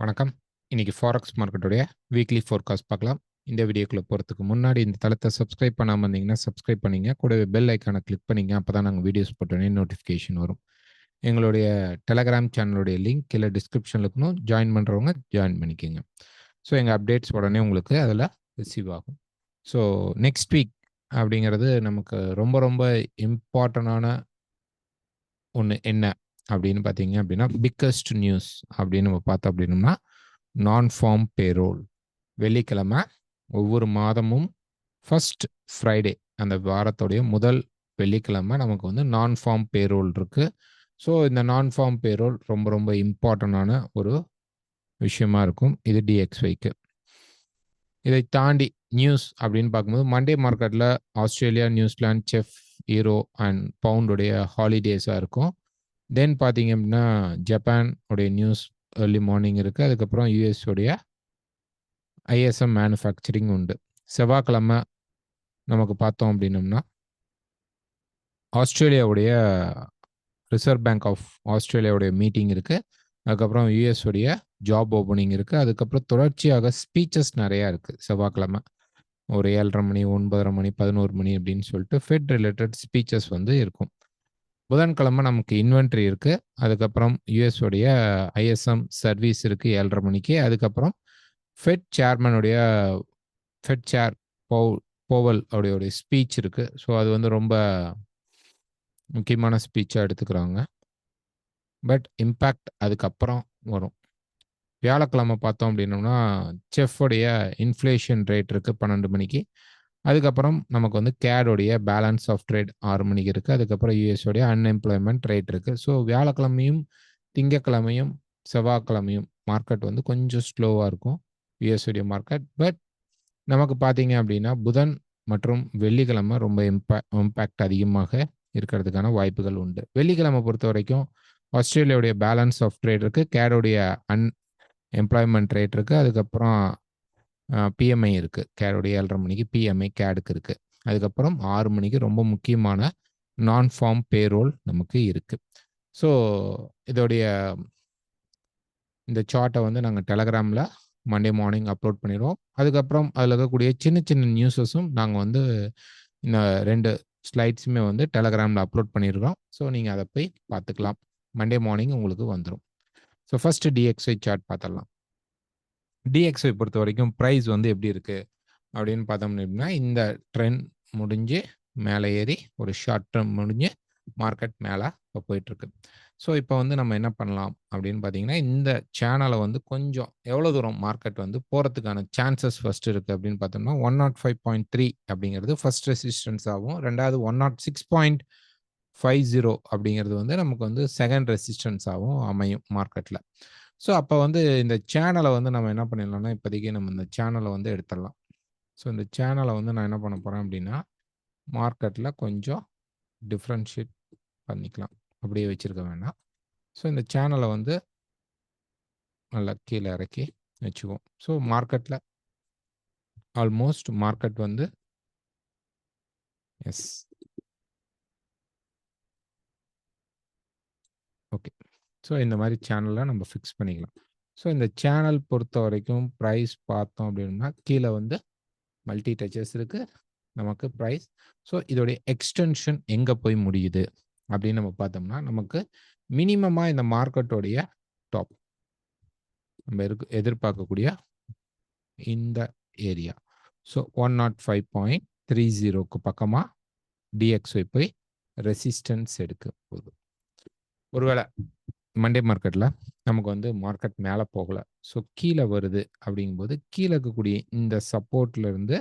வணக்கம். இன்னைக்கு forex மார்க்கெட்டுடைய weekly forecast பார்க்கலாம். இந்த வீடியோக்குள்ள போறதுக்கு முன்னாடி இந்த தளத்தை சப்ஸ்கிரைப் பண்ணாம இருந்தீங்கன்னா சப்ஸ்கிரைப் பண்ணீங்க. கூடவே பெல் ஐக்கானை கிளிக் பண்ணீங்க. அப்பதான் நாங்கள் வீடியோஸ் போட்டோன்னே நோட்டிஃபிகேஷன் வரும். எங்களுடைய டெலகிராம் சேனலுடைய லிங்க் கீழே டிஸ்கிரிப்ஷனில் இருக்கணும். ஜாயின் பண்ணுறவங்க ஜாயின் பண்ணிக்கோங்க. ஸோ எங்கள் அப்டேட்ஸ் உடனே உங்களுக்கு அதில் ரிசீவ் ஆகும். ஸோ நெக்ஸ்ட் வீக் அப்படிங்கிறது நமக்கு ரொம்ப ரொம்ப இம்பார்ட்டண்டான ஒன்று என்ன அப்படின்னு பார்த்தீங்க அப்படின்னா, பிக்கஸ்ட் நியூஸ் அப்படின்னு நம்ம பார்த்தோம் அப்படின்னோம்னா, நான் ஃபார்ம் பேரோல். வெள்ளிக்கிழமை ஒவ்வொரு மாதமும் ஃபர்ஸ்ட் ஃப்ரைடே, அந்த வாரத்துடைய முதல் வெள்ளிக்கிழமை நமக்கு வந்து நான் ஃபார்ம் பேரோல் இருக்கு. ஸோ இந்த நான் ஃபார்ம் பேரோல் ரொம்ப ரொம்ப இம்பார்ட்டண்டான ஒரு விஷயமா இருக்கும் இது டிஎக்ஸ்ஒய்க்கு. இதை தாண்டி நியூஸ் அப்படின்னு பார்க்கும்போது மண்டே மார்க்கெட்டில் ஆஸ்திரேலியா, நியூசிலாந்து, செஃப், ஈரோ அண்ட் பவுண்டுடைய ஹாலிடேஸாக இருக்கும். தென் பார்த்தீங்க அப்படின்னா ஜப்பான் உடைய நியூஸ் ஏர்லி மார்னிங் இருக்குது. அதுக்கப்புறம் யூஎஸ் உடைய ஐஎஸ்எம் மேனுஃபேக்சரிங் உண்டு. செவ்வாய்க்கிழமை நமக்கு பார்த்தோம் அப்படின்னோம்னா ஆஸ்திரேலியாவுடைய ரிசர்வ் பேங்க் ஆஃப் ஆஸ்திரேலியாவுடைய மீட்டிங் இருக்குது. அதுக்கப்புறம் யூஎஸ் உடைய ஜாப் ஓப்பனிங் இருக்குது. அதுக்கப்புறம் தொடர்ச்சியாக ஸ்பீச்சஸ் நிறையா இருக்குது செவ்வாய்க்கிழமை. ஒரு 7:30 மணி, 9:30 மணி, 11 மணி அப்படின்னு சொல்லிட்டு ஃபெட் ரிலேட்டட் ஸ்பீச்சஸ் வந்து இருக்கும். புதன்கிழமை நமக்கு இன்வென்ட்ரி இருக்குது. அதுக்கப்புறம் யூஎஸ் உடைய ஐஎஸ்எம் சர்வீஸ் இருக்குது 7:30 மணிக்கு. அதுக்கப்புறம் ஃபெட் சேர்மனுடைய ஃபெட் சேர் போவல் அவருடைய ஸ்பீச் இருக்குது. ஸோ அது வந்து ரொம்ப முக்கியமான ஸ்பீச்சாக எடுத்துக்கிறாங்க. பட் இம்பேக்ட் அதுக்கப்புறம் வரும். வியாழக்கிழமை பார்த்தோம் அப்படின்னோம்னா செஃபோடைய இன்ஃப்ளேஷன் ரேட் இருக்குது 12 மணிக்கு. அதுக்கப்புறம் நமக்கு வந்து கேடோடைய பேலன்ஸ் ஆஃப் ட்ரேட் 6 மணிக்கு இருக்குது. அதுக்கப்புறம் யூஎஸோடைய அன்எம்ப்ளாய்மெண்ட் ரேட் இருக்குது. ஸோ வியாழக்கிழமையும் திங்கக்கிழமையும் செவ்வாய்க்கிழமையும் மார்க்கெட் வந்து கொஞ்சம் ஸ்லோவாக இருக்கும் யூஎஸோடைய மார்க்கெட். பட் நமக்கு பார்த்தீங்க அப்படின்னா புதன் மற்றும் வெள்ளிக்கிழமை ரொம்ப இம்பேக்ட் அதிகமாக இருக்கிறதுக்கான வாய்ப்புகள் உண்டு. வெள்ளிக்கிழமை பொறுத்த வரைக்கும் ஆஸ்திரேலியாவுடைய பேலன்ஸ் ஆஃப் ட்ரேட் இருக்குது, கேடோடைய எம்ப்ளாய்மெண்ட் ரேட் இருக்குது, அதுக்கப்புறம் பிஎம்ஐ இருக்குது. கேடோடைய 7:30 மணிக்கு பிஎம்ஐ கேடுக்கு இருக்குது. அதுக்கப்புறம் 6 மணிக்கு ரொம்ப முக்கியமான நான் ஃபார்ம் பேரோல் நமக்கு இருக்குது. ஸோ இதோடைய இந்த சார்ட்டை வந்து நாங்கள் டெலகிராமில் மண்டே மார்னிங் அப்லோட் பண்ணிடுவோம். அதுக்கப்புறம் அதில் இருக்கக்கூடிய சின்ன சின்ன நியூஸஸும் நாங்கள் வந்து இந்த 2 ஸ்லைட்ஸுமே வந்து டெலகிராமில் அப்லோட் பண்ணியிருக்கோம். ஸோ நீங்கள் அதை போய் பார்த்துக்கலாம். மண்டே மார்னிங் உங்களுக்கு வந்துடும். ஸோ ஃபர்ஸ்ட் டிஎக்ஸ்ஒய் சார்ட் பார்த்துடலாம். டிஎக்ஸ்ஒய் பொறுத்த வரைக்கும் ப்ரைஸ் வந்து எப்படி இருக்குது அப்படின்னு பார்த்தோம் அப்படின்னா, இந்த ட்ரெண்ட் முடிஞ்சு மேலே ஏறி ஒரு ஷார்ட் டேர்ம் முடிஞ்சு மார்க்கெட் மேலே இப்போ போயிட்டுருக்கு. ஸோ இப்போ வந்து நம்ம என்ன பண்ணலாம் அப்படின்னு பார்த்தீங்கன்னா, இந்த சேனலை வந்து கொஞ்சம் எவ்வளோ தூரம் மார்க்கெட் வந்து போகிறதுக்கான சான்சஸ் ஃபர்ஸ்ட் இருக்குது அப்படின்னு பார்த்தோம்னா 105.3 அப்படிங்கிறது ஃபர்ஸ்ட் ரெசிஸ்டன்ஸ் ஆகும். ரெண்டாவது 106.50 அப்படிங்கிறது வந்து நமக்கு வந்து செகண்ட் ரெசிஸ்டன்ஸாகவும் அமையும் மார்க்கெட்டில். ஸோ அப்போ வந்து இந்த சேனலை வந்து நம்ம என்ன பண்ணிடலாம்னா, இப்போதைக்கு நம்ம இந்த சேனலை வந்து எடுத்துடலாம். ஸோ இந்த சேனலை வந்து நான் என்ன பண்ண போகிறேன் அப்படின்னா, மார்க்கெட்டில் கொஞ்சம் டிஃப்ரென்ஷியேட் பண்ணிக்கலாம். அப்படியே வச்சுருக்க வேண்டாம். ஸோ இந்த சேனலை வந்து நல்லா கீழே இறக்கி வச்சுக்குவோம். ஸோ மார்க்கெட்டில் ஆல்மோஸ்ட் மார்க்கெட் வந்து எஸ் ஓகே. ஸோ இந்த மாதிரி சேனலை நம்ம ஃபிக்ஸ் பண்ணிக்கலாம். ஸோ இந்த சேனல் பொறுத்த வரைக்கும் ப்ரைஸ் பார்த்தோம் அப்படின்னா கீழே வந்து மல்டி டச்சஸ் இருக்குது நமக்கு ப்ரைஸ். ஸோ இதோடைய எக்ஸ்டென்ஷன் எங்கே போய் முடியுது அப்படின்னு நம்ம பார்த்தோம்னா, நமக்கு மினிமமாக இந்த மார்க்கெட்டோடைய டாப் நம்ம எதிர்பார்க்கக்கூடிய இந்த ஏரியா. ஸோ 105.30க்கு பக்கமாக டிஎக்ஸ்ஒய் போய் ரெசிஸ்டன்ஸ் எடுக்க போகுது. ஒருவேளை மண்டே மார்க்கெட்டில் நமக்கு வந்து மார்க்கெட் மேலே போகலை, ஸோ கீழே வருது அப்படிங்கும்போது கீழே இருக்கக்கூடிய இந்த சப்போர்ட்ல இருந்து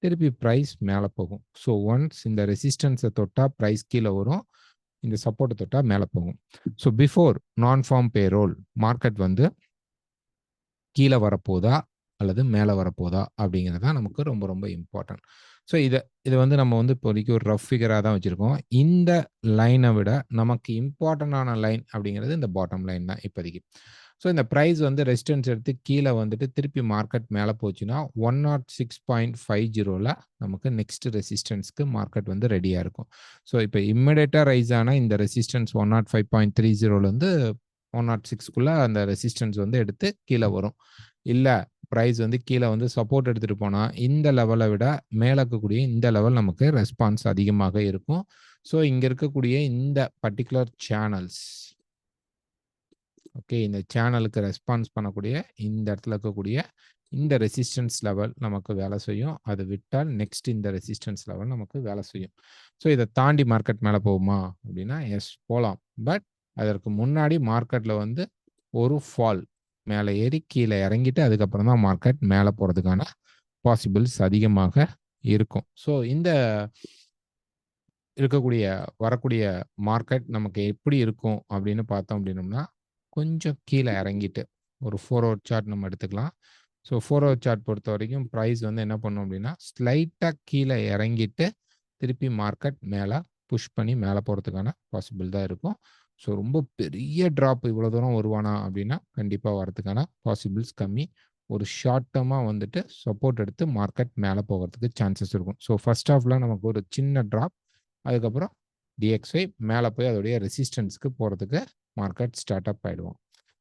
திருப்பி ப்ரைஸ் மேலே போகும். ஸோ ஒன்ஸ் இந்த ரெசிஸ்டன்ஸை தொட்டால் ப்ரைஸ் கீழே வரும், இந்த சப்போர்ட்டை தொட்டால் மேலே போகும். ஸோ பிஃபோர் நான் ஃபார்ம் பேரோல் மார்க்கெட் வந்து கீழே வரப்போதா அல்லது மேலே வரப்போதா அப்படிங்கிறது தான் நமக்கு ரொம்ப ரொம்ப இம்பார்ட்டன்ட். ஸோ இதை வந்து நம்ம வந்து இப்போதைக்கு ஒரு ரஃப் ஃபிகராக தான் வச்சுருக்கோம். இந்த லைனை விட நமக்கு இம்பார்ட்டண்டான லைன் அப்படிங்கிறது இந்த பாட்டம் லைன் தான் இப்போதைக்கு. ஸோ இந்த ப்ரைஸ் வந்து ரெசிஸ்டன்ஸ் எடுத்து கீழே வந்துட்டு திருப்பி மார்க்கெட் மேலே போச்சுன்னா 106.50 நமக்கு நெக்ஸ்ட் ரெசிஸ்டன்ஸ்க்கு மார்க்கெட் வந்து ரெடியாக இருக்கும். ஸோ இப்போ இம்மிடியேட்டாக ரைஸ் ஆனால் இந்த ரெசிஸ்டன்ஸ் 105.30 வந்து 106க்குள்ள அந்த ரெசிஸ்டன்ஸ் வந்து எடுத்து கீழே வரும். இல்ல பிரைஸ் வந்து கீழே வந்து சப்போர்ட் எடுத்துட்டு போனா, இந்த லெவலை விட மேல இருக்கக்கூடிய இந்த லெவல் நமக்கு ரெஸ்பான்ஸ் அதிகமாக இருக்கும். ஸோ இங்க இருக்கக்கூடிய இந்த பர்ட்டிகுலர் சேனல்ஸ், ஓகே, இந்த சேனலுக்கு ரெஸ்பான்ஸ் பண்ணக்கூடிய இந்த இடத்துல இருக்கக்கூடிய இந்த ரெசிஸ்டன்ஸ் லெவல் நமக்கு வேலை செய்யும். அது விட்டால் நெக்ஸ்ட் இந்த ரெசிஸ்டன்ஸ் லெவல் நமக்கு வேலை செய்யும். ஸோ இதை தாண்டி மார்க்கெட் மேலே போகுமா அப்படின்னா எஸ் போகலாம். பட் அதற்கு முன்னாடி மார்க்கெட்ல வந்து ஒரு ஃபால் மேலே ஏறி கீழே இறங்கிட்டு அதுக்கப்புறம் தான் மார்க்கெட் மேலே போகிறதுக்கான பாசிபிள்ஸ் அதிகமாக இருக்கும். ஸோ இந்த இருக்கக்கூடிய வரக்கூடிய மார்க்கெட் நமக்கு எப்படி இருக்கும் அப்படின்னு பார்த்தோம் அப்படின்னோம்னா, கொஞ்சம் கீழே இறங்கிட்டு ஒரு 4 ஹவர் சார்ட் நம்ம எடுத்துக்கலாம். ஸோ 4 ஹவர் சார்ட் பொறுத்த வரைக்கும் ப்ரைஸ் வந்து என்ன பண்ணும் அப்படின்னா, ஸ்லைட்டாக கீழே இறங்கிட்டு திருப்பி மார்க்கெட் மேலே புஷ் பண்ணி மேலே போகிறதுக்கான பாசிபிள் தான் இருக்கும். ஸோ ரொம்ப பெரிய ட்ராப் இவ்வளோ தூரம் வருவானா அப்படின்னா கண்டிப்பாக வரதுக்கான பாசிபிள்ஸ் கம்மி. ஒரு ஷார்ட் டேர்மாக வந்துட்டு சப்போர்ட் எடுத்து மார்க்கெட் மேலே போகிறதுக்கு சான்சஸ் இருக்கும். ஸோ ஃபர்ஸ்ட் ஹாஃப்ல நமக்கு ஒரு சின்ன ட்ராப், அதுக்கப்புறம் DXY மேலே போய் அதோடைய ரெசிஸ்டன்ஸ்க்கு போகிறதுக்கு மார்க்கெட் ஸ்டார்ட் அப் ஆகிடுவோம்.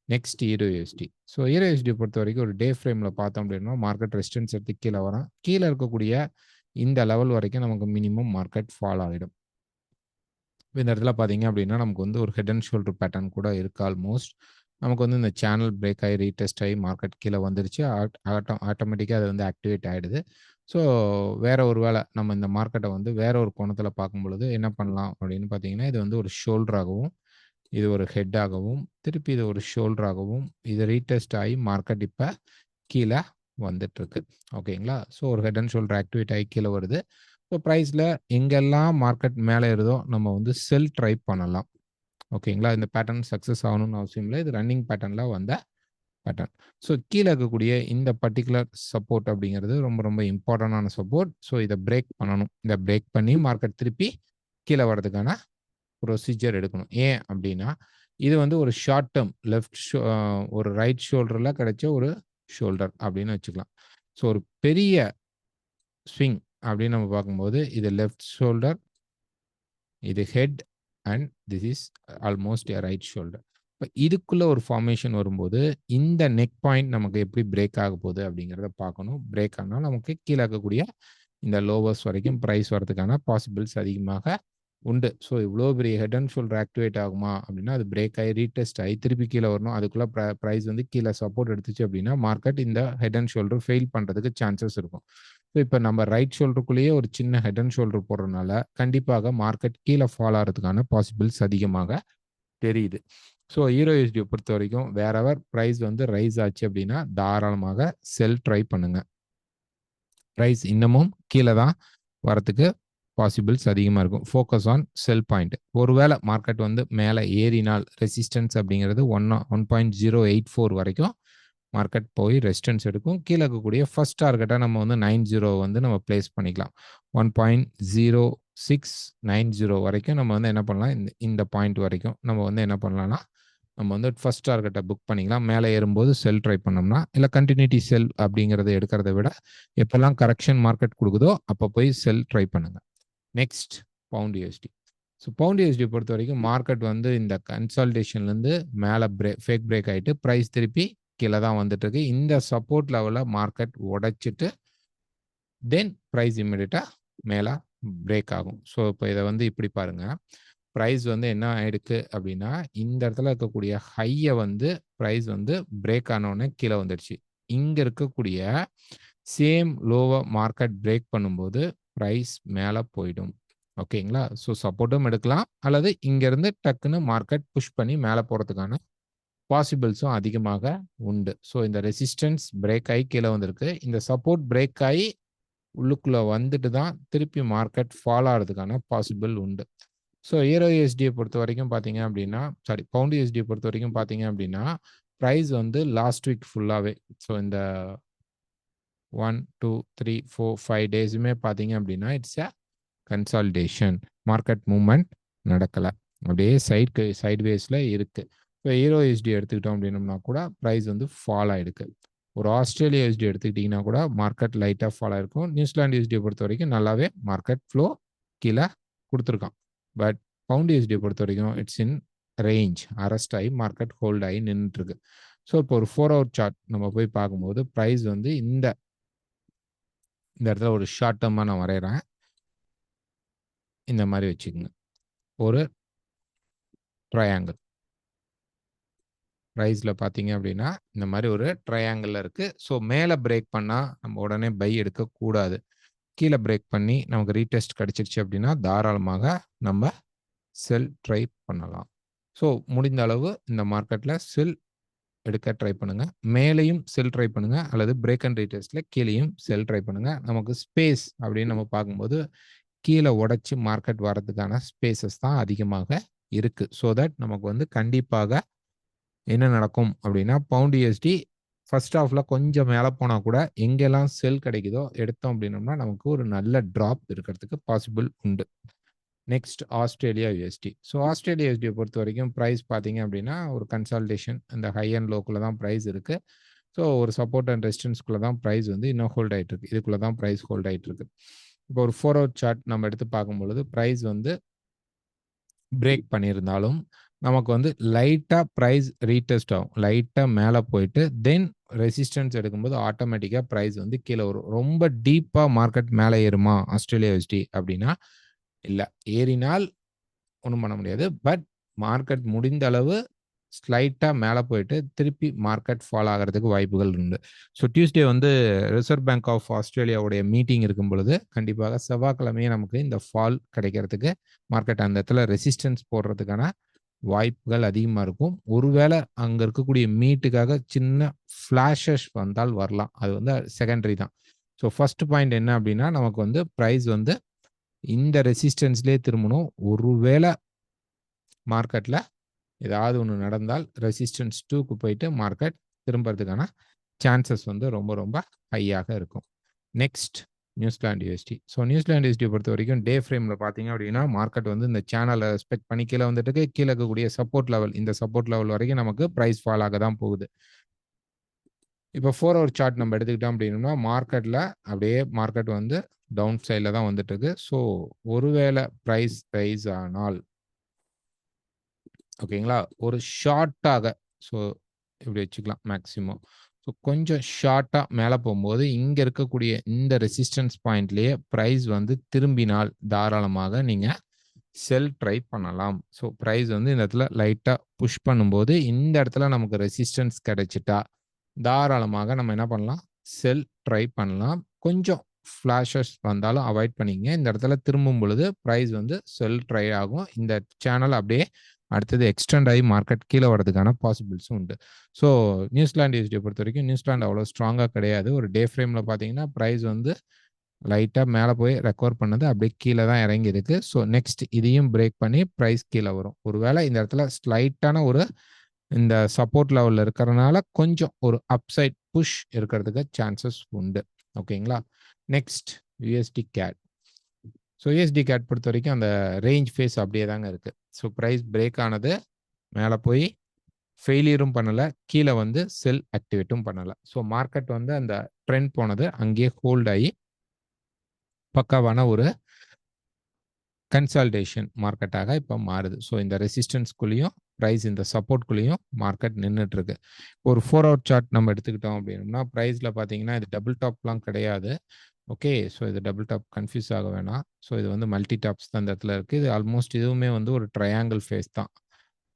Next EURUSD. ஸோ EURUSD பொறுத்த வரைக்கும் ஒரு டே ஃப்ரேமில் பார்த்தோம் அப்படின்னா மார்க்கெட் ரெசிஸ்டன்ஸ் எடுத்து கீழே வரும். கீழே இருக்கக்கூடிய இந்த லெவல் வரைக்கும் நமக்கு மினிமம் மார்க்கெட் ஃபால் ஆகிடும். இந்த இடத்துல பார்த்தீங்க அப்படின்னா நமக்கு வந்து ஒரு ஹெட் அண்ட் ஷோல்டர் பேட்டர்ன் கூட இருக்கு. ஆல்மோஸ்ட் நமக்கு வந்து இந்த சேனல் பிரேக் ஆகி ரீடெஸ்ட் ஆகி மார்க்கெட் கீழே வந்துருச்சு. ஆட்டோமேட்டிக்காக அது வந்து ஆக்டிவேட் ஆகிடுது. ஸோ வேற ஒரு வேளை நம்ம இந்த மார்க்கெட்டை வந்து வேற ஒரு கோணத்தில் பார்க்கும் பொழுது என்ன பண்ணலாம் அப்படின்னு பார்த்தீங்கன்னா, இது வந்து ஒரு ஷோல்டராகவும், இது ஒரு ஹெட்டாகவும், திருப்பி இது ஒரு ஷோல்டராகவும், இது ரீடெஸ்ட் ஆகி மார்க்கெட் இப்போ கீழே வந்துட்டு இருக்கு. ஓகேங்களா? ஸோ ஒரு ஹெட் அண்ட் ஷோல்டர் ஆக்டிவேட் ஆகி கீழே வருது. ஸோ ப்ரைஸில் எங்கெல்லாம் மார்க்கெட் மேலே ஏறுதோ நம்ம வந்து செல் ட்ரை பண்ணலாம். ஓகேங்களா? இந்த பேட்டர்ன் சக்ஸஸ் ஆகணும்னு அவசியம் இல்லை. இது ரன்னிங் பேட்டர்னில் வந்த பேட்டர்ன். ஸோ கீழே இருக்கக்கூடிய இந்த பர்டிகுலர் சப்போர்ட் அப்படிங்கிறது ரொம்ப ரொம்ப இம்பார்ட்டண்டான சப்போர்ட். ஸோ இதை பிரேக் பண்ணணும். இதை பிரேக் பண்ணி மார்க்கெட் திருப்பி கீழே வர்றதுக்கான ப்ரொசீஜர் எடுக்கணும். ஏன் அப்படின்னா இது வந்து ஒரு ஷார்ட் டேர்ம் ஒரு ரைட் ஷோல்டரில் கிடைச்ச ஒரு ஷோல்டர் அப்படின்னு வச்சுக்கலாம். ஸோ ஒரு பெரிய ஸ்விங் அப்படின்னு நம்ம பார்க்கும்போது இது லெஃப்ட் ஷோல்டர், இது head and this is almost a right shoulder. இப்போ இதுக்குள்ள ஒரு ஃபார்மேஷன் வரும்போது இந்த நெக் பாயிண்ட் நமக்கு எப்படி பிரேக் ஆக போகுது அப்படிங்கிறத பார்க்கணும். பிரேக் ஆனால் நமக்கு கீழே இருக்கக்கூடிய இந்த லோவர்ஸ் வரைக்கும் ப்ரைஸ் வரதுக்கான பாசிபிள்ஸ் அதிகமாக உண்டு. ஸோ இவ்வளோ பெரிய ஹெட் அண்ட் ஷோல்டர் ஆக்டிவேட் ஆகுமா அப்படின்னா அது பிரேக் ஆகி ரீடெஸ்ட் ஆகி திருப்பி கீழே வரணும். அதுக்குள்ள ப்ரைஸ் வந்து கீழே சப்போர்ட் எடுத்துச்சு அப்படின்னா மார்க்கெட் இந்த ஹெட் அண்ட் ஷோல்டர் ஃபெயில் பண்ணுறதுக்கு சான்சஸ் இருக்கும். ஸோ இப்போ நம்ம ரைட் ஷோல்டருக்குள்ளேயே ஒரு சின்ன ஹெட் அண்ட் ஷோல்டர் போடுறதுனால கண்டிப்பாக மார்க்கெட் கீழே ஃபால் ஆகிறதுக்கான பாசிபிள்ஸ் அதிகமாக தெரியுது. ஸோ EURUSD பொறுத்த வரைக்கும் வேறவர் ப்ரைஸ் வந்து ரைஸ் ஆச்சு அப்படின்னா தாராளமாக செல் ட்ரை பண்ணுங்க. ப்ரைஸ் இன்னமும் கீழே தான் வரத்துக்கு பாசிபிள்ஸ் அதிகமாக இருக்கும். Focus on sell point. ஒருவேளை மார்க்கெட் வந்து மேலே ஏறினால் ரெசிஸ்டன்ஸ் அப்படிங்கிறது 1.084 வரைக்கும் மார்க்கெட் போய் ரெசிஸ்டன்ஸ் எடுக்கும். கீழே இருக்கக்கூடிய ஃபர்ஸ்ட் டார்கெட்டாக நம்ம வந்து 90 வந்து நம்ம பிளேஸ் பண்ணிக்கலாம். 1.0690 வரைக்கும் நம்ம வந்து என்ன பண்ணலாம், இந்த பாயிண்ட் வரைக்கும் நம்ம வந்து என்ன பண்ணலாம்னா நம்ம வந்து ஃபர்ஸ்ட் டார்கெட்டை புக் பண்ணிக்கலாம். மேலே ஏறும்போது செல் ட்ரை பண்ணோம்னா, இல்லை கண்டினியூட்டி செல் அப்படிங்கிறத எடுக்கிறத விட எப்பெல்லாம் கரெக்ஷன் மார்க்கெட் கொடுக்குதோ அப்போ போய் செல் ட்ரை பண்ணுங்க. Next pound USD. So pound USD பொறுத்த வரைக்கும் மார்க்கெட் வந்து இந்த கன்சால்டேஷன்லேருந்து மேலே ஃபேக் பிரேக் ஆகிட்டு ப்ரைஸ் திருப்பி கீழே தான் வந்துட்டு இருக்கு. இந்த சப்போர்ட் லெவலில் மார்க்கெட் உடைச்சிட்டு தென் ப்ரைஸ் இம்மிடியட்டாக மேலே பிரேக் ஆகும். ஸோ இப்போ இதை வந்து இப்படி பாருங்க, ப்ரைஸ் வந்து என்ன ஆயிடுக்கு அப்படின்னா இந்த இடத்துல இருக்கக்கூடிய ஹையை வந்து ப்ரைஸ் வந்து பிரேக் ஆனோடனே கீழே வந்துடுச்சு. இங்கே இருக்கக்கூடிய சேம் லோவை மார்க்கெட் பிரேக் பண்ணும்போது ப்ரைஸ் மேலே போயிடும். ஓகேங்களா? ஸோ சப்போர்ட்டும் எடுக்கலாம் அல்லது இங்கேருந்து டக்குன்னு மார்க்கெட் புஷ் பண்ணி மேலே போகிறதுக்கான பாசிபிள்ஸும் அதிகமாக உண்டு. ஸோ இந்த ரெசிஸ்டன்ஸ் பிரேக் ஆகி கீழே வந்திருக்கு. இந்த சப்போர்ட் பிரேக் ஆகி உள்ளுக்குள்ளே வந்துட்டு தான் திருப்பி மார்க்கெட் ஃபால் ஆகிறதுக்கான பாசிபிள் உண்டு. ஸோ EURUSD பொறுத்த வரைக்கும் பார்த்தீங்க அப்படின்னா பவுண்ட் USD பொறுத்த வரைக்கும் பார்த்தீங்க அப்படின்னா ப்ரைஸ் வந்து லாஸ்ட் வீக் ஃபுல்லாகவே ஸோ இந்த 1, 2, 3, 4, 5 டேஸுமே பார்த்தீங்க அப்படின்னா it's a consolidation. Market movement நடக்கலை, அப்படியே சைட்வேஸில் இருக்குது. இப்போ EURUSD எடுத்துக்கிட்டோம் அப்படின்னோம்னா கூட ப்ரைஸ் வந்து ஃபால் ஆகிருக்கு. ஒரு ஆஸ்திரேலியா USD எடுத்துக்கிட்டிங்கன்னா கூட மார்க்கெட் லைட்டாக ஃபால் ஆகிருக்கும். நியூசிலாந்து USD பொறுத்த வரைக்கும் நல்லாவே மார்க்கெட் ஃப்ளோ கீழே கொடுத்துருக்கான். பட் பவுண்ட் USD பொறுத்த வரைக்கும் இட்ஸ் இன் ரேஞ்ச் அரெஸ்ட் ஆகி மார்க்கெட் ஹோல்ட் ஆகி நின்றுட்டு இருக்கு. ஸோ இப்போ ஒரு 4 ஹவர் சார்ட் நம்ம போய் பார்க்கும்போது ப்ரைஸ் வந்து இந்த இடத்துல ஒரு ஷார்ட் டேர்மாக நான் வரைகிறேன். இந்த மாதிரி வச்சுக்கோங்க. ஒரு ட்ரையாங்கிள் ப்ரைஸில் பார்த்தீங்க அப்படின்னா இந்த மாதிரி ஒரு ட்ரையாங்கிளில் இருக்குது. ஸோ மேலே பிரேக் பண்ணால் நம்ம உடனே பை எடுக்கக்கூடாது. கீழே பிரேக் பண்ணி நமக்கு ரீடெஸ்ட் கிடச்சிருச்சு அப்படின்னா தாராளமாக நம்ம செல் ட்ரை பண்ணலாம். ஸோ முடிந்த அளவு இந்த மார்க்கெட்டில் செல் எடுக்க ட்ரை பண்ணுங்க. மேலேயும் செல் ட்ரை பண்ணுங்க, அல்லது பிரேக் அண்ட் ரீடெஸ்ட்ல கீழேயும் செல் ட்ரை பண்ணுங்க. நமக்கு ஸ்பேஸ் அப்படின்னு நம்ம பார்க்கும்போது கீழே உடைச்சு மார்க்கெட் வரதுக்கான ஸ்பேசஸ் தான் அதிகமாக இருக்கு. ஸோ தட் நமக்கு வந்து கண்டிப்பாக என்ன நடக்கும் அப்படின்னா பவுண்ட் யூஎஸ்டி ஃபர்ஸ்ட் ஹாஃப்ல கொஞ்சம் மேலே போனால் கூட எங்கெல்லாம் செல் கிடைக்குதோ எடுத்தோம் அப்படின்னோம்னா நமக்கு ஒரு நல்ல ட்ராப் இருக்கிறதுக்கு பாசிபிள் உண்டு. Next Australia USD. So Australia யூஎஸ்டியை பொறுத்த வரைக்கும் ப்ரைஸ் பார்த்தீங்க அப்படின்னா ஒரு கன்சால்டேஷன் இந்த ஹை அண்ட் லோக்குள்ள தான் ப்ரைஸ் இருக்குது. ஸோ ஒரு சப்போர்ட் அண்ட் ரெசிஸ்டன்ஸ்குள்ளே தான் ப்ரைஸ் வந்து இன்னும் ஹோல்ட் ஆகிட்டு இருக்கு. இதுக்குள்ளே தான் ப்ரைஸ் ஹோல்ட் ஆகிட்டு இருக்கு. இப்போ ஒரு 4 ஹவர் சார்ட் நம்ம எடுத்து பார்க்கும்பொழுது ப்ரைஸ் வந்து பிரேக் பண்ணியிருந்தாலும் நமக்கு வந்து லைட்டாக ப்ரைஸ் ரீடெஸ்ட் ஆகும். லைட்டாக மேலே போயிட்டு தென் ரெசிஸ்டன்ஸ் எடுக்கும்போது ஆட்டோமேட்டிக்காக ப்ரைஸ் வந்து கீழே வரும். ரொம்ப டீப்பாக மார்க்கெட் மேலே ஏறுமா ஆஸ்திரேலியா யூஎஸ்டி அப்படின்னா இல்லை, ஏறினால் ஒன்றும் பண்ண முடியாது. பட் மார்க்கெட் முடிந்த அளவு ஸ்லைட்டாக மேலே போயிட்டு திருப்பி மார்க்கெட் ஃபால் ஆகிறதுக்கு வாய்ப்புகள் உண்டு. ஸோ டியூஸ்டே வந்து ரிசர்வ் பேங்க் ஆஃப் ஆஸ்திரேலியாவுடைய மீட்டிங் இருக்கும் பொழுது கண்டிப்பாக செவ்வாய்க்கிழமையே நமக்கு இந்த ஃபால் கிடைக்கிறதுக்கு மார்க்கெட் அந்த இடத்துல ரெசிஸ்டன்ஸ் போடுறதுக்கான வாய்ப்புகள் அதிகமாக இருக்கும். ஒருவேளை அங்கே இருக்கக்கூடிய மீட்டுக்காக சின்ன ஃப்ளாஷஸ் வந்தால் வரலாம். அது வந்து செகண்டரி தான். ஸோ ஃபர்ஸ்ட் பாயிண்ட் என்ன அப்படின்னா நமக்கு வந்து ப்ரைஸ் வந்து இந்த ரெசிஸ்டன்ஸ்லேயே திரும்பணும். ஒருவேளை மார்க்கெட்டில் ஏதாவது ஒன்று நடந்தால் ரெசிஸ்டன்ஸ் 2க்கு போயிட்டு மார்க்கெட் திரும்புறதுக்கான சான்சஸ் வந்து ரொம்ப ரொம்ப ஹையாக இருக்கும். Next New Zealand USD. So New Zealand USD பொறுத்த வரைக்கும் டே ஃப்ரேமில் பார்த்தீங்க அப்படின்னா மார்க்கெட் வந்து இந்த சேனலை ரெஸ்பெக்ட் பண்ணி கீழே வந்துட்டு கீழே இருக்கக்கூடிய சப்போர்ட் லெவல் இந்த சப்போர்ட் லெவல் வரைக்கும் நமக்கு ப்ரைஸ் ஃபால் ஆக தான் போகுது. இப்போ 4 ஹவர் சார்ட் நம்ம எடுத்துக்கிட்டோம் அப்படின்னா மார்க்கெட்டில் அப்படியே மார்க்கெட் வந்து டவுன் சைடில் தான் வந்துட்டு இருக்கு. ஸோ ஒருவேளை ப்ரைஸ் ரைஸ் ஆனால் ஓகேங்களா ஒரு ஷார்ட்டாக ஸோ இப்படி வச்சுக்கலாம் மேக்ஸிமம். ஸோ கொஞ்சம் ஷார்ட்டாக மேலே போகும்போது இங்கே இருக்கக்கூடிய இந்த ரெசிஸ்டன்ஸ் பாயிண்ட்லேயே ப்ரைஸ் வந்து திரும்பினால் தாராளமாக நீங்கள் செல் ட்ரை பண்ணலாம். ஸோ ப்ரைஸ் வந்து இந்த இடத்துல லைட்டாக புஷ் பண்ணும்போது இந்த இடத்துல நமக்கு ரெசிஸ்டன்ஸ் கிடைச்சிட்டா தாராளமாக நம்ம என்ன பண்ணலாம் செல் ட்ரை பண்ணலாம். கொஞ்சம் ஃப்ளாஷஸ் வந்தாலும் அவாய்ட் பண்ணிக்கங்க. இந்த இடத்துல திரும்பும் பொழுது ப்ரைஸ் வந்து செல் ட்ரை ஆகும். இந்த சேனல் அப்படியே அடுத்தது எக்ஸ்டெண்ட் ஆகி மார்க்கெட் கீழே வரதுக்கான பாசிபிள்ஸும் உண்டு. ஸோ நியூசிலாந்து யூஎஸ்டியை பொறுத்த வரைக்கும் நியூசிலாந்து அவ்வளோ ஸ்ட்ராங்காக கிடையாது. ஒரு டே ஃப்ரேமில் பார்த்தீங்கன்னா ப்ரைஸ் வந்து லைட்டாக மேலே போய் ரெக்கவர் பண்ணது அப்படியே கீழே தான் இறங்கி இருக்கு. ஸோ நெக்ஸ்ட் இதையும் பிரேக் பண்ணி ப்ரைஸ் கீழே வரும். ஒருவேளை இந்த இடத்துல ஸ்லைட்டான ஒரு இந்த சப்போர்ட் லெவலில் இருக்கிறதுனால கொஞ்சம் ஒரு அப்சைட் புஷ் இருக்கிறதுக்கு சான்சஸ் உண்டு. ஓகேங்களா. Next USD CAD. So USD CAD பொறுத்த வரைக்கும் அந்த ரேஞ்ச் ஃபேஸ் அப்படியே தாங்க இருக்குது. ஸோ ப்ரைஸ் பிரேக் ஆனது மேலே போய் ஃபெயிலியரும் பண்ணலை, கீழே வந்து செல் ஆக்டிவேட்டும் பண்ணலை. ஸோ மார்க்கெட் வந்து அந்த ட்ரெண்ட் போனது அங்கேயே ஹோல்ட் ஆகி பக்காவான ஒரு கன்சால்டேஷன் மார்க்கெட்டாக இப்போ மாறுது. ஸோ இந்த ரெசிஸ்டன்ஸ்குள்ளேயும் ப்ரைஸ் இந்த சப்போர்ட்குள்ளேயும் மார்க்கெட் நின்றுட்டு இருக்கு. ஒரு 4 ஹவர் சார்ட் நம்ம எடுத்துக்கிட்டோம் அப்படின்னா ப்ரைஸில் பார்த்தீங்கன்னா இது டபுள் டாப்லாம் கிடையாது. ஓகே. ஸோ இது டபுள் டாப் கன்ஃபியூஸ் ஆக வேணாம். ஸோ இது வந்து மல்டி டாப்ஸ் தான் இந்த இடத்துல இருக்குது. இது ஆல்மோஸ்ட் இதுவுமே வந்து ஒரு ட்ரையாங்கிள் ஃபேஸ் தான்.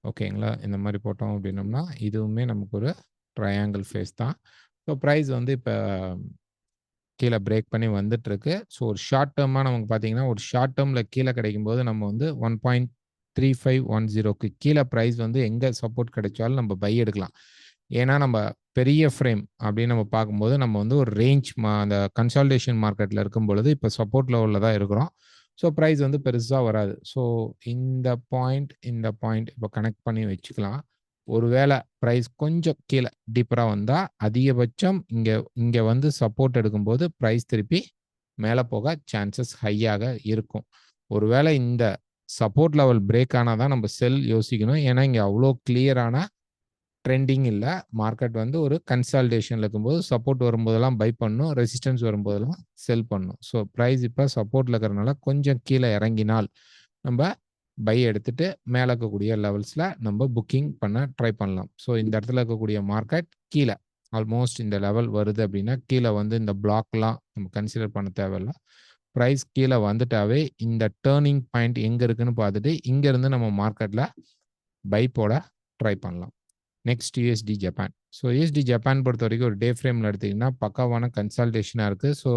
ஓகேங்களா. இந்த மாதிரி போட்டோம் அப்படின்னோம்னா இதுவுமே நமக்கு ஒரு ட்ரையாங்கிள் ஃபேஸ் தான். ஸோ ப்ரைஸ் வந்து இப்போ கீழே பிரேக் பண்ணி வந்துட்டு இருக்கு. ஸோ ஒரு ஷார்ட் டேர்மாக நமக்கு பார்த்தீங்கன்னா ஒரு ஷார்ட் டேர்மில் கீழே கிடைக்கும்போது நம்ம வந்து 1.3510க்கு கீழே ப்ரைஸ் வந்து எங்கே சப்போர்ட் கிடைச்சாலும் நம்ம பை எடுக்கலாம். ஏன்னா நம்ம பெரிய ஃப்ரேம் அப்படின்னு நம்ம பார்க்கும்போது நம்ம வந்து ஒரு ரேஞ்ச் அந்த கன்சால்டேஷன் மார்க்கெட்டில் இருக்கும் பொழுது இப்போ சப்போர்ட் லெவலில் தான் இருக்கிறோம். ஸோ ப்ரைஸ் வந்து பெருசாக வராது. ஸோ இந்த பாயிண்ட் இப்போ கனெக்ட் பண்ணி வச்சுக்கலாம். ஒருவேளை ப்ரைஸ் கொஞ்சம் கீழே டீப்பராக வந்தால் அதிகபட்சம் இங்கே வந்து சப்போர்ட் எடுக்கும்போது ப்ரைஸ் திருப்பி மேலே போக சான்சஸ் ஹையாக இருக்கும். ஒருவேளை இந்த சப்போர்ட் லெவல் பிரேக் ஆனால் தான் நம்ம செல் யோசிக்கணும். ஏன்னா இங்கே அவ்வளோ கிளியரான ட்ரெண்டிங் இல்லை. மார்க்கெட் வந்து ஒரு கன்சால்டேஷனில் இருக்கும்போது சப்போர்ட் வரும்போதெல்லாம் பை பண்ணணும், ரெசிஸ்டன்ஸ் வரும்போதெல்லாம் செல் பண்ணணும். ஸோ ப்ரைஸ் இப்போ சப்போர்ட்டில் இருக்கிறதுனால கொஞ்சம் கீழே இறங்கினால் நம்ம பை எடுத்துட்டு மேலே இருக்கக்கூடிய லெவல்ஸில் நம்ம புக்கிங் பண்ண ட்ரை பண்ணலாம். ஸோ இந்த இடத்துல இருக்கக்கூடிய மார்க்கெட் கீழே ஆல்மோஸ்ட் இந்த லெவல் வருது அப்படின்னா கீழே வந்து இந்த பிளாக்லாம் நம்ம கன்சிடர் பண்ண தேவையில்ல. ப்ரைஸ் கீழே வந்துட்டாவே இந்த டேர்னிங் பாயிண்ட் எங்கே இருக்குன்னு பார்த்துட்டு இங்கேருந்து நம்ம மார்க்கெட்டில் பை போட ட்ரை பண்ணலாம். Next USD Japan. So USD Japan பொறுத்த வரைக்கும் ஒரு டே ஃப்ரேமில் எடுத்திங்கன்னா பக்காவான கன்சல்டேஷனாக இருக்குது. ஸோ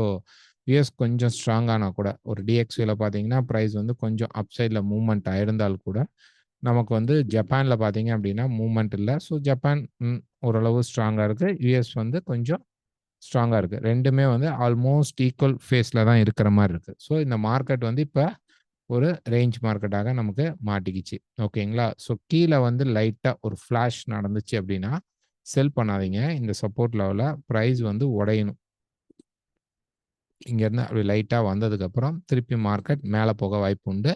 யூஎஸ் கொஞ்சம் ஸ்ட்ராங்கானா கூட ஒரு டிஎக்ஸ்யூவில் பார்த்தீங்கன்னா ப்ரைஸ் வந்து கொஞ்சம் அப்சைடில் மூவ்மெண்ட் ஆயிருந்தால் கூட நமக்கு வந்து ஜப்பானில் பார்த்தீங்க அப்படின்னா மூவ்மெண்ட் இல்லை. ஸோ ஜப்பான் ஓரளவு ஸ்ட்ராங்காக இருக்குது. யூஎஸ் வந்து கொஞ்சம் ஸ்ட்ராங்காக இருக்குது. ரெண்டுமே வந்து ஆல்மோஸ்ட் ஈக்குவல் ஃபேஸில் தான் இருக்கிற மாதிரி இருக்குது. ஸோ இந்த மார்க்கெட் வந்து இப்போ ஒரு ரேஞ்ச் மார்க்கெட்டாக நமக்கு மாட்டிக்கிச்சு. ஓகேங்களா? ஸோ கீழே வந்து லைட்டாக ஒரு ஃப்ளாஷ் நடந்துச்சு அப்படின்னா செல் பண்ணாதீங்க. இந்த சப்போர்ட் லெவலில் ப்ரைஸ் வந்து உடையணும். இங்கேருந்து அப்படி லைட்டாக வந்ததுக்கப்புறம் திருப்பி மார்க்கெட் மேலே போக வாய்ப்பு உண்டு.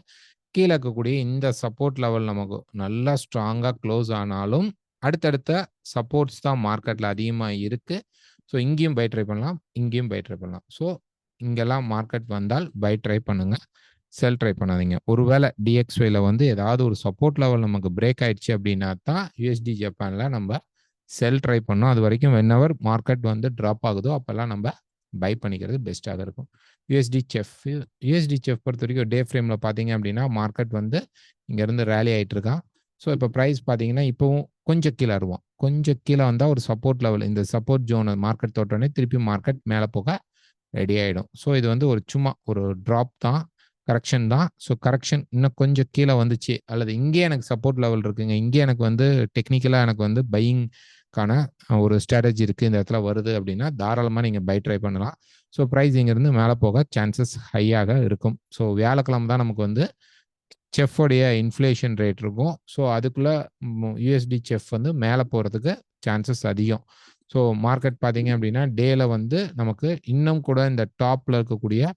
கீழே இருக்கக்கூடிய இந்த சப்போர்ட் லெவல் நமக்கு நல்லா ஸ்ட்ராங்காக க்ளோஸ் ஆனாலும் அடுத்தடுத்த சப்போர்ட்ஸ் தான் மார்க்கெட்டில் அதிகமாக இருக்குது. ஸோ இங்கேயும் பை ட்ரை பண்ணலாம், இங்கேயும் பை ட்ரை பண்ணலாம். ஸோ இங்கெல்லாம் மார்க்கெட் வந்தால் பை ட்ரை பண்ணுங்கள், செல் ட்ரை பண்ணாதீங்க. ஒருவேளை டிஎக்ஸ்ஒய்ல வந்து ஏதாவது ஒரு சப்போர்ட் லெவல் நமக்கு பிரேக் ஆயிடுச்சு அப்படின்னா தான் யூஎஸ்டி ஜப்பானில் நம்ம செல் ட்ரை பண்ணோம். அது வரைக்கும் வென்எவர் மார்க்கெட் வந்து ட்ராப் ஆகுதோ அப்போல்லாம் நம்ம பை பண்ணிக்கிறது பெஸ்ட்டாக இருக்கும். யூஎஸ்டி செஃப் பொறுத்த வரைக்கும் டே ஃப்ரேமில் பார்த்தீங்க அப்படின்னா மார்க்கெட் வந்து இங்கேருந்து ரேலி ஆகிட்டு இருக்கான். ஸோ இப்போ ப்ரைஸ் பார்த்தீங்கன்னா இப்போவும் கொஞ்சம் கீழே வருவோம். கொஞ்சம் கீழே வந்தால் ஒரு சப்போர்ட் லெவல் இந்த சப்போர்ட் ஜோனை மார்க்கெட் தொட்டோடனே திருப்பி மார்க்கெட் மேலே போக ரெடி ஆகிடும். ஸோ இது வந்து ஒரு சும்மா ஒரு ட்ராப் தான், கரெக்ஷன் தான். ஸோ கரெக்ஷன் இன்னும் கொஞ்சம் கீழே வந்துச்சு அல்லது இங்கே எனக்கு சப்போர்ட் லெவல் இருக்குங்க, இங்கே எனக்கு வந்து டெக்னிக்கலாக எனக்கு வந்து பையிங்கான ஒரு ஸ்ட்ராட்டஜி இருக்குது, இந்த இடத்துல வருது அப்படின்னா தாராளமாக நீங்கள் பை ட்ரை பண்ணலாம். ஸோ ப்ரைஸ் இங்கேருந்து மேலே போக சான்சஸ் ஹையாக இருக்கும். ஸோ வியாழக்கிழமை தான் நமக்கு வந்து செஃப்போடைய இன்ஃப்ளேஷன் ரேட் இருக்கும். ஸோ அதுக்குள்ளே யூஎஸ்டி செஃப் வந்து மேலே போகிறதுக்கு சான்சஸ் அதிகம். ஸோ மார்க்கெட் பார்த்தீங்க அப்படின்னா டேல வந்து நமக்கு இன்னும் கூட இந்த டாப்பில் இருக்கக்கூடிய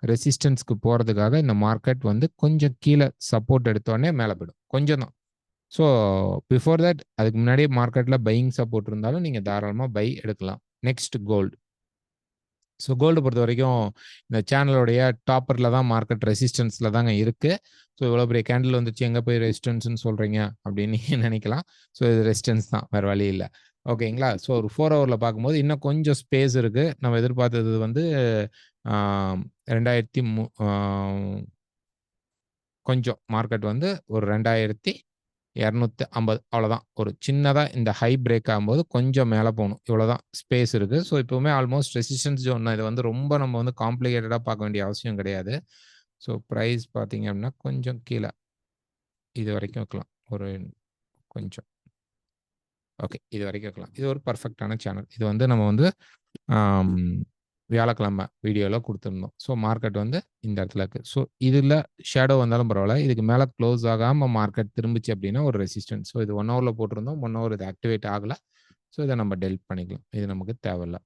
ரெசிஸ்டன்ஸ்க்கு போகிறதுக்காக இந்த மார்க்கெட் வந்து கொஞ்சம் கீழே சப்போர்ட் எடுத்தோடனே மேலே போயிடும், கொஞ்சம் தான். ஸோ பிஃபோர் தட் அதுக்கு முன்னாடியே மார்க்கெட்டில் பையிங் சப்போர்ட் இருந்தாலும் நீங்கள் தாராளமாக பை எடுக்கலாம். Next gold. ஸோ கோல்டு பொறுத்த வரைக்கும் இந்த சேனலோடைய டாப்பரில் தான் மார்க்கெட் ரெசிஸ்டன்ஸில் தாங்க இருக்குது. ஸோ இவ்வளோ பெரிய கேண்டில் வந்துச்சு, எங்கே போய் ரெசிஸ்டன்ஸ்னு சொல்கிறீங்க அப்படின்னு நீங்கள் நினைக்கலாம். ஸோ இது ரெசிஸ்டன்ஸ் தான், வேறு வழி இல்லை. ஓகேங்களா? ஸோ ஒரு 4 ஹவரில் பார்க்கும்போது இன்னும் கொஞ்சம் ஸ்பேஸ் இருக்குது. நம்ம எதிர்பார்த்தது வந்து 2000 கொஞ்சம் மார்க்கெட் வந்து ஒரு 2250 அவ்வளோதான். ஒரு சின்னதாக இந்த ஹை பிரேக் ஆகும்போது கொஞ்சம் மேலே போகணும், இவ்வளோதான் ஸ்பேஸ் இருக்குது. ஸோ இப்போவுமே ஆல்மோஸ்ட் ரெசிஸ்டன்ஸ் ஜோன் தான். இது வந்து ரொம்ப நம்ம வந்து காம்ப்ளிகேட்டடாக பார்க்க வேண்டிய அவசியம் கிடையாது. ஸோ ப்ரைஸ் பார்த்தீங்க அப்படின்னா கொஞ்சம் கீழே இது வரைக்கும் வைக்கலாம், ஒரு கொஞ்சம் ஓகே இது வரைக்கும் வைக்கலாம். இது ஒரு பர்ஃபெக்டான சேனல். இது வந்து நம்ம வந்து வியாழக்கிழமை வீடியோவில் கொடுத்துருந்தோம். ஸோ மார்க்கெட் வந்து இந்த இடத்துல இருக்குது. ஸோ இதில் ஷேடோ வந்தாலும் பரவாயில்ல, இதுக்கு மேலே க்ளோஸ் ஆகாமல் மார்க்கெட் திரும்பிச்சு அப்படின்னா ஒரு ரெசிஸ்டன்ஸ். ஸோ இது 1 ஹவரில் போட்டிருந்தோம், 1 ஹவர் இது ஆக்டிவேட் ஆகலை. ஸோ இதை நம்ம டெலிட் பண்ணிக்கலாம், இது நமக்கு தேவையில்லை.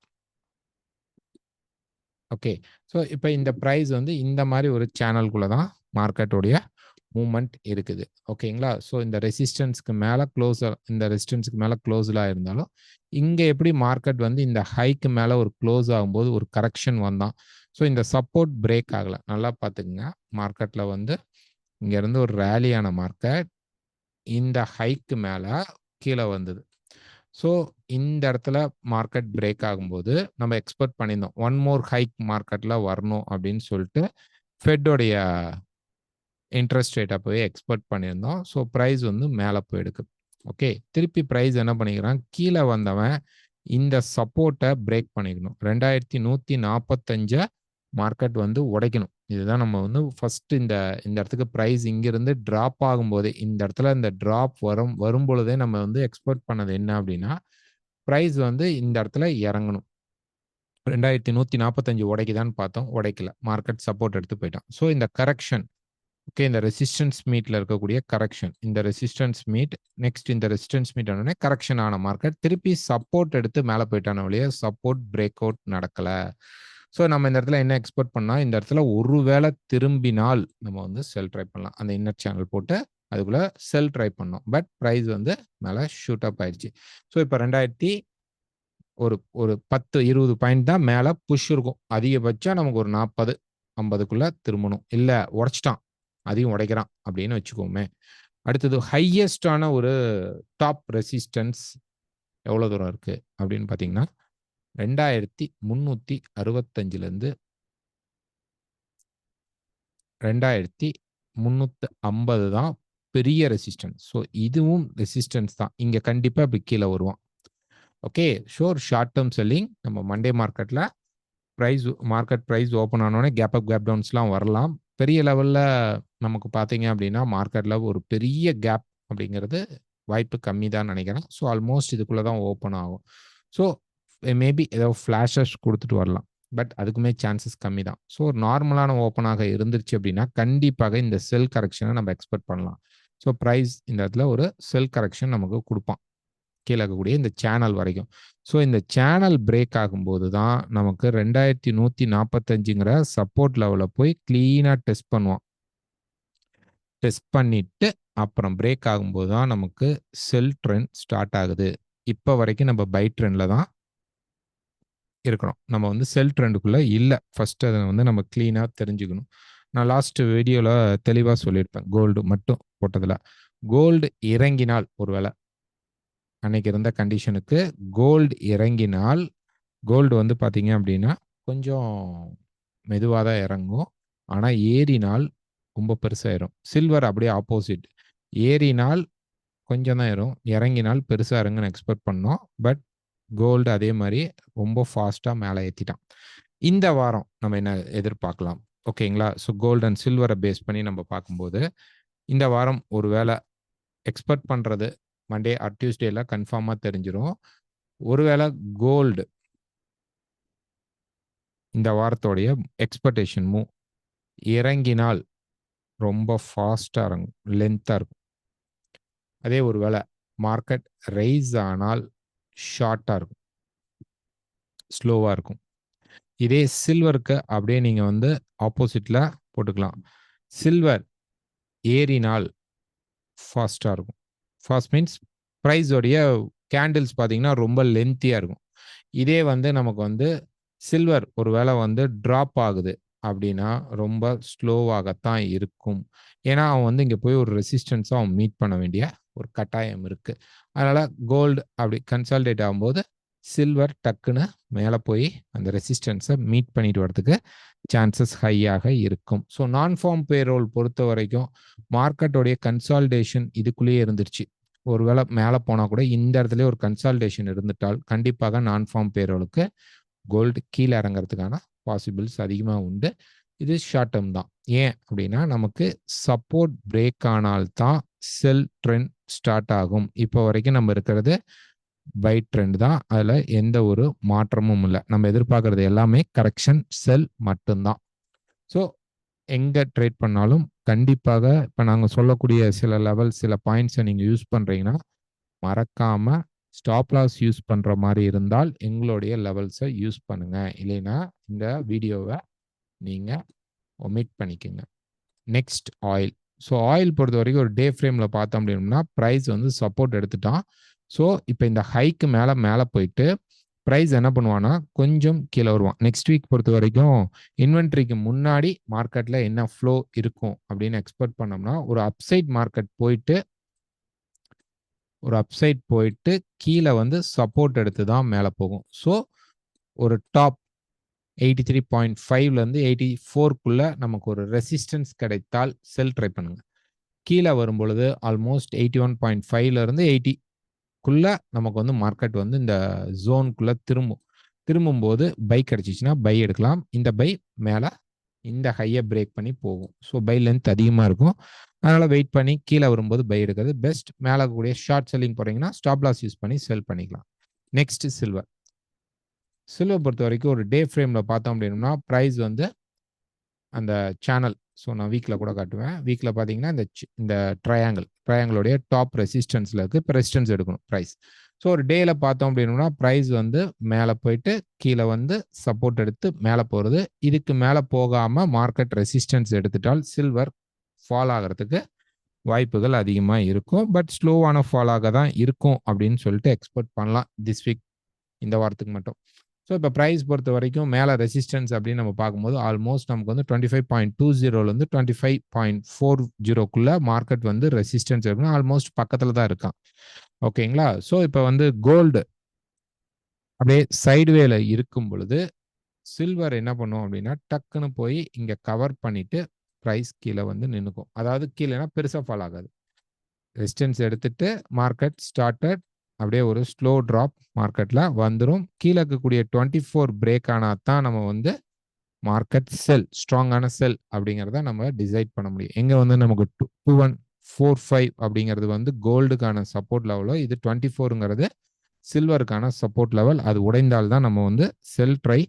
ஓகே. ஸோ இப்போ இந்த ப்ரைஸ் வந்து இந்த மாதிரி ஒரு சேனல்குள்ளே தான் மார்க்கெட்டோடைய மூவ்மெண்ட் இருக்குது. ஓகேங்களா? ஸோ இந்த ரெசிஸ்டன்ஸ்க்கு மேலே இந்த ரெசிஸ்டன்ஸ்க்கு மேலே க்ளோஸ்லாக இருந்தாலும் இங்கே எப்படி மார்க்கெட் வந்து இந்த ஹைக்கு மேலே ஒரு க்ளோஸ் ஆகும்போது ஒரு கரெக்ஷன் வந்தான். ஸோ இந்த சப்போர்ட் பிரேக் ஆகலை. நல்லா பார்த்துக்குங்க, மார்க்கெட்டில் வந்து இங்கேருந்து ஒரு ரேலியான மார்க்கெட் இந்த ஹைக்கு மேலே கீழே வந்தது. ஸோ இந்த இடத்துல மார்க்கெட் பிரேக் ஆகும்போது நம்ம எக்ஸ்பெக்ட் பண்ணியிருந்தோம் 1 மோர் ஹைக் மார்க்கெட்டில் வரணும் அப்படின்னு சொல்லிட்டு ஃபெட்டோடைய இன்ட்ரெஸ்ட் ரேட் அப்போவே எக்ஸ்பெக்ட் பண்ணியிருந்தோம். ஸோ ப்ரைஸ் வந்து மேலே போயிடுக்கு. ஓகே, திருப்பி ப்ரைஸ் என்ன பண்ணிக்கிறான், கீழே வந்தவன் இந்த சப்போர்ட்டை பிரேக் பண்ணிக்கணும். 2145 மார்க்கெட் வந்து உடைக்கணும். இதுதான் நம்ம வந்து ஃபர்ஸ்ட் இந்த இடத்துக்கு ப்ரைஸ் இங்கிருந்து ட்ராப் ஆகும்போதே இந்த இடத்துல இந்த ட்ராப் வரும் பொழுதே நம்ம வந்து எக்ஸ்பெக்ட் பண்ணது என்ன அப்படின்னா ப்ரைஸ் வந்து இந்த இடத்துல இறங்கணும். 2145 உடைக்குதான்னு பார்த்தோம், உடைக்கல. மார்க்கெட் சப்போர்ட் எடுத்து போயிட்டான். ஸோ இந்த கரெக்ஷன், ஓகே, இந்த ரெசிஸ்டன்ஸ் மீட்ல இருக்கக்கூடிய கரெக்ஷன், இந்த ரெசிஸ்டன்ஸ் மீட் நெக்ஸ்ட் இந்த ரெசிஸ்டன்ஸ் மீட் ஆனோடனே கரெக்ஷன் ஆன மார்க்கெட் திருப்பி சப்போர்ட் எடுத்து மேலே போயிட்டான வழியே சப்போர்ட் பிரேக் அவுட் நடக்கல. ஸோ நம்ம இந்த இடத்துல என்ன எக்ஸ்பெக்ட் பண்ணா, இந்த இடத்துல ஒருவேளை திரும்பினால் நம்ம வந்து செல் ட்ரை பண்ணலாம். அந்த இன்னர் சேனல் போட்டு அதுக்குள்ள செல் ட்ரை பண்ணோம். பட் ப்ரைஸ் வந்து மேலே ஷூட் அப் ஆயிடுச்சு. ஸோ இப்போ 2000 ஒரு 10-20 பாயிண்ட் தான் மேலே புஷ் இருக்கும். அதிகபட்சம் நமக்கு ஒரு 40-50க்குள்ள திரும்பணும். இல்லை உடச்சிட்டான், அதையும் உடைக்கிறான் அப்படின்னு வச்சுக்கோமே. அடுத்தது ஹையஸ்டான ஒரு டாப் ரெசிஸ்டன்ஸ் எவ்வளோ தூரம் இருக்கு அப்படின்னு பார்த்தீங்கன்னா 2365லேருந்து 2350 தான் பெரிய ரெசிஸ்டன்ஸ். ஸோ இதுவும் ரெசிஸ்டன்ஸ் தான். இங்கே கண்டிப்பாக இப்படி கீழே வருவான். Okay, sure short term selling நம்ம மண்டே மார்க்கெட்டில் மார்க்கெட் ப்ரைஸ் ஓப்பன் ஆனோடனே கேப் அப் கேப் டவுன்ஸ்லாம் வரலாம். பெரிய லெவலில் நமக்கு பார்த்தீங்க அப்படின்னா மார்க்கெட்டில் ஒரு பெரிய கேப் அப்படிங்கிறது வாய்ப்பு கம்மி தான் நினைக்கிறேன். ஸோ ஆல்மோஸ்ட் இதுக்குள்ளே தான் ஓப்பன் ஆகும். ஸோ மேபி ஏதோ ஃப்ளாஷஸ் கொடுத்துட்டு வரலாம். பட் அதுக்குமே சான்சஸ் கம்மி தான். ஸோ நார்மலான ஓப்பனாக இருந்துருச்சு அப்படின்னா கண்டிப்பாக இந்த செல் கரெக்ஷனை நம்ம எக்ஸ்பெக்ட் பண்ணலாம். ஸோ ப்ரைஸ் இந்த இடத்துல ஒரு செல் கரெக்ஷன் நமக்கு கொடுப்பான் கீழே இருக்கக்கூடிய இந்த சேனல் வரைக்கும். ஸோ இந்த சேனல் பிரேக் ஆகும்போது தான் நமக்கு 2145ங்கிற சப்போர்ட் லெவலில் போய் கிளீனாக டெஸ்ட் பண்ணுவோம். டெஸ்ட் பண்ணிட்டு அப்புறம் பிரேக் ஆகும்போது தான் நமக்கு செல் ட்ரெண்ட் ஸ்டார்ட் ஆகுது. இப்போ வரைக்கும் நம்ம பை ட்ரெண்டில் தான் இருக்கிறோம். நம்ம வந்து செல் ட்ரெண்டுக்குள்ளே இல்லை. ஃபர்ஸ்ட் அதை வந்து நம்ம கிளீனாக தெரிஞ்சுக்கணும். நான் லாஸ்ட் வீடியோவில் தெளிவாக சொல்லியிருப்பேன். கோல்டு மட்டும் போட்டதில் கோல்டு இறங்கினால் ஒருவேளை அன்னைக்கு இருந்த கண்டிஷனுக்கு கோல்டு இறங்கினால் கோல்டு வந்து பார்த்தீங்க அப்படின்னா கொஞ்சம் மெதுவாக தான் இறங்கும். ஆனால் ஏறினால் ரொம்ப பெருசாயிரும். சில்வர் அப்படியே ஆப்போசிட். ஏறினால் கொஞ்சம் தான் ஏறும், இறங்கினால் பெருசாக இறங்குன்னு எக்ஸ்பெக்ட் பண்ணோம். பட் கோல்டு அதே மாதிரி ரொம்ப ஃபாஸ்ட்டாக மேலே ஏற்றிட்டான். இந்த வாரம் நம்ம என்ன எதிர்பார்க்கலாம்? ஓகேங்களா? ஸோ கோல்டு அண்ட் சில்வரை பேஸ் பண்ணி நம்ம பார்க்கும்போது இந்த வாரம் ஒரு வேளை எக்ஸ்பெக்ட் பண்ணுறது மண்டே ஆர் டியூஸ்டேல கன்ஃபார்மாக தெரிஞ்சிடும். ஒருவேளை கோல்டு இந்த வாரத்தோடைய எக்ஸ்பெக்டேஷன் மூவ் இறங்கினால் ரொம்ப ஃபாஸ்ட்டாக இறங்கும், லென்த்தாக இருக்கும். அதே ஒரு வேளை மார்க்கெட் ரைஸ் ஆனால் ஷார்ட்டாக இருக்கும், ஸ்லோவாக இருக்கும். இதே சில்வருக்கு அப்படியே நீங்கள் வந்து ஆப்போசிட்டில் போட்டுக்கலாம். சில்வர் ஏறினால் ஃபாஸ்ட்டாக இருக்கும். ஃபாஸ்ட் மீன்ஸ் ப்ரைஸோடைய கேண்டில்ஸ் பார்த்தீங்கன்னா ரொம்ப லென்த்தியாக இருக்கும். இதே வந்து நமக்கு வந்து சில்வர் ஒரு வேளை வந்து ட்ராப் ஆகுது அப்படின்னா ரொம்ப ஸ்லோவாகத்தான் இருக்கும். ஏன்னா அவன் வந்து இங்கே போய் ஒரு ரெசிஸ்டன்ஸை அவன் மீட் பண்ண வேண்டிய ஒரு கட்டாயம் இருக்கு. அதனால கோல்டு அப்படி கன்சால்டேட் ஆகும்போது சில்வர் டக்குன்னு மேலே போய் அந்த ரெசிஸ்டன்ஸை மீட் பண்ணிட்டு வரதுக்கு சான்சஸ் ஹையாக இருக்கும். ஸோ நான் ஃபார்ம் பேரோல் பொறுத்த வரைக்கும் மார்க்கெட்டோடைய கன்சால்டேஷன் இதுக்குள்ளேயே இருந்துருச்சு. ஒருவேளை மேலே போனால் கூட இந்த இடத்துல ஒரு கன்சால்டேஷன் இருந்துட்டால் கண்டிப்பாக நான் ஃபார்ம் பேரோலுக்கு கோல்டு கீழே இறங்கிறதுக்கான பாசிபிள்ஸ் அதிகமாக உண்டு. இது ஷார்ட் டேர்ம் தான். ஏன் அப்படின்னா நமக்கு சப்போர்ட் பிரேக் ஆனால் தான் செல் ட்ரெண்ட் ஸ்டார்ட் ஆகும். இப்போ வரைக்கும் நம்ம இருக்கிறது பை ட்ரெண்ட் தான். அதில் எந்த ஒரு மாற்றமும் இல்லை. நம்ம எதிர்பார்க்கறது எல்லாமே கரெக்ஷன் செல் மட்டும்தான். ஸோ எங்கே ட்ரேட் பண்ணாலும் கண்டிப்பாக இப்போ நாங்கள் சொல்லக்கூடிய சில லெவல் சில பாயிண்ட்ஸை நீங்கள் யூஸ் பண்ணுறீங்கன்னா மறக்காமல் ஸ்டாப் லாஸ் யூஸ் பண்ணுற மாதிரி இருந்தால் எங்களுடைய லெவல்ஸை யூஸ் பண்ணுங்கள். இல்லைன்னா இந்த வீடியோவை நீங்கள் ஒமிட் பண்ணிக்கோங்க. Next oil. ஸோ ஆயில் பொறுத்த வரைக்கும் ஒரு டே ஃப்ரேமில் பார்த்தோம் அப்படின்னா ப்ரைஸ் வந்து சப்போர்ட் எடுத்துட்டான். ஸோ இப்போ இந்த ஹைக்கு மேலே போயிட்டு ப்ரைஸ் என்ன பண்ணுவான்னா கொஞ்சம் கீழே வருவான். நெக்ஸ்ட் வீக் பொறுத்த வரைக்கும் இன்வென்ட்ரிக்கு முன்னாடி மார்க்கெட்டில் என்ன ஃப்ளோ இருக்கும் அப்படின்னு எக்ஸ்பெக்ட் பண்ணோம்னா ஒரு அப்சைட் மார்க்கெட் போயிட்டு கீழே வந்து சப்போர்ட் எடுத்து தான் மேலே போகும். ஸோ ஒரு டாப் 83.5லேருந்து 84க்குள்ளே நமக்கு ஒரு ரெசிஸ்டன்ஸ் கிடைத்தால் செல் ட்ரை பண்ணுங்க. கீழே வரும்பொழுது ஆல்மோஸ்ட் 81.5லேருந்து 80க்குள்ளே நமக்கு வந்து மார்க்கெட் வந்து இந்த ஜோனுக்குள்ளே திரும்பும்போது பை கிடைச்சிச்சுன்னா பை எடுக்கலாம். இந்த பை மேலே இந்த ஹையை பிரேக் பண்ணி போகும். ஸோ பை லென்த் அதிகமாக இருக்கும். அதனால் வெயிட் பண்ணி கீழே வரும்போது பை எடுக்கிறது பெஸ்ட். மேலே கூடிய ஷார்ட் செல்லிங் போகிறீங்கன்னா ஸ்டாப் லாஸ் யூஸ் பண்ணி செல் பண்ணிக்கலாம். நெக்ஸ்ட் சில்வர் பொறுத்த வரைக்கும் ஒரு டே ஃப்ரேமில் பார்த்தோம் அப்படின்னா ப்ரைஸ் வந்து அந்த சேனல், ஸோ நான் வீக்கில் கூட காட்டுவேன். வீக்கில் பார்த்தீங்கன்னா இந்த ட்ரையாங்கிளோடைய டாப் ரெசிஸ்டன்ஸில் இருக்குது. இப்போ ரெசிஸ்டன்ஸ் எடுக்கணும் ப்ரைஸ். ஸோ ஒரு டேயில் பார்த்தோம் அப்படின்னா ப்ரைஸ் வந்து மேலே போயிட்டு கீழே வந்து சப்போர்ட் எடுத்து மேலே போகிறது. இதுக்கு மேலே போகாமல் மார்க்கெட் ரெசிஸ்டன்ஸ் எடுத்துட்டால் சில்வர் ஃபால் ஆகிறதுக்கு வாய்ப்புகள் அதிகமாக இருக்கும். பட் ஸ்லோவான ஃபால் ஆக தான் இருக்கும் அப்படின்னு சொல்லிட்டு எக்ஸ்பெக்ட் பண்ணலாம் திஸ் வீக், இந்த வாரத்துக்கு மட்டும். ஸோ இப்போ ப்ரைஸ் பொறுத்த வரைக்கும் மேலே ரெசிஸ்டன்ஸ் அப்படின்னு நம்ம பார்க்கும்போது ஆல்மோஸ்ட் நமக்கு வந்து 25.20லேருந்து 25.40க்குள்ள மார்க்கெட் வந்து ரெசிஸ்டன்ஸ் இருக்குன்னா ஆல்மோஸ்ட் பக்கத்தில் தான் இருக்கான். ஓகேங்களா? ஸோ இப்போ வந்து கோல்டு அப்படியே சைடுவேல இருக்கும் பொழுது சில்வர் என்ன பண்ணும் அப்படின்னா டக்குன்னு போய் இங்கே கவர் பண்ணிட்டு ப்ரைஸ் கீழே வந்து நின்றுக்கும். அதாவது கீழேனா பெருசாக ஃபால் ஆகாது. ரெசிஸ்டன்ஸ் எடுத்துட்டு மார்க்கெட் ஸ்டார்டட் அப்படியே ஒரு ஸ்லோ ட்ராப் மார்க்கெட்டில் வந்துடும். கீழே இருக்கக்கூடிய 24 பிரேக் ஆனால் தான் நம்ம வந்து மார்க்கெட் செல் ஸ்ட்ராங்கான செல் அப்படிங்கிறத நம்ம டிசைட் பண்ண முடியும். எங்கே வந்து நமக்கு 2145 அப்படிங்கிறது வந்து கோல்டுக்கான சப்போர்ட் லெவலோ, இது 24ங்கிறது சில்வருக்கான சப்போர்ட் லெவல். அது உடைந்தால் தான் நம்ம வந்து செல் ட்ரை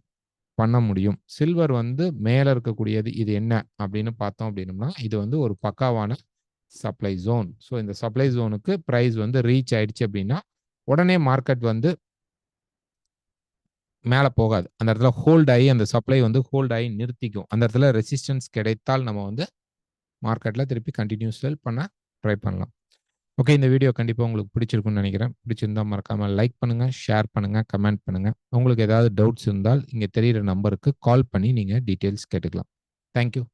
பண்ண முடியும். சில்வர் வந்து மேலே இருக்கக்கூடியது இது என்ன அப்படின்னு பார்த்தோம் அப்படின்னம்னா இது வந்து ஒரு பக்காவான சப்ளை ஜோன். ஸோ இந்த சப்ளை ஜோனுக்கு ப்ரைஸ் வந்து ரீச் ஆயிடுச்சு அப்படின்னா உடனே மார்க்கெட் வந்து மேலே போகாது. அந்த இடத்துல ஹோல்ட் ஆகி அந்த சப்ளை வந்து ஹோல்ட் ஆகி நிறுத்திக்கும். அந்த இடத்துல ரெசிஸ்டன்ஸ் கிடைத்தால் நம்ம வந்து மார்க்கெட்டில் திருப்பி கண்டினியூஸ் செல் பண்ண ட்ரை பண்ணலாம். ஓகே, இந்த வீடியோ கண்டிப்பாக உங்களுக்கு பிடிச்சிருக்குன்னு நினைக்கிறேன். பிடிச்சிருந்தா மறக்காமல் லைக் பண்ணுங்கள், ஷேர் பண்ணுங்கள், கமெண்ட் பண்ணுங்கள். உங்களுக்கு ஏதாவது டவுட்ஸ் இருந்தால் இங்கே தெரிகிற நம்பருக்கு கால் பண்ணி நீங்கள் டீட்டெயில்ஸ் கேட்டுக்கலாம். தேங்க்யூ.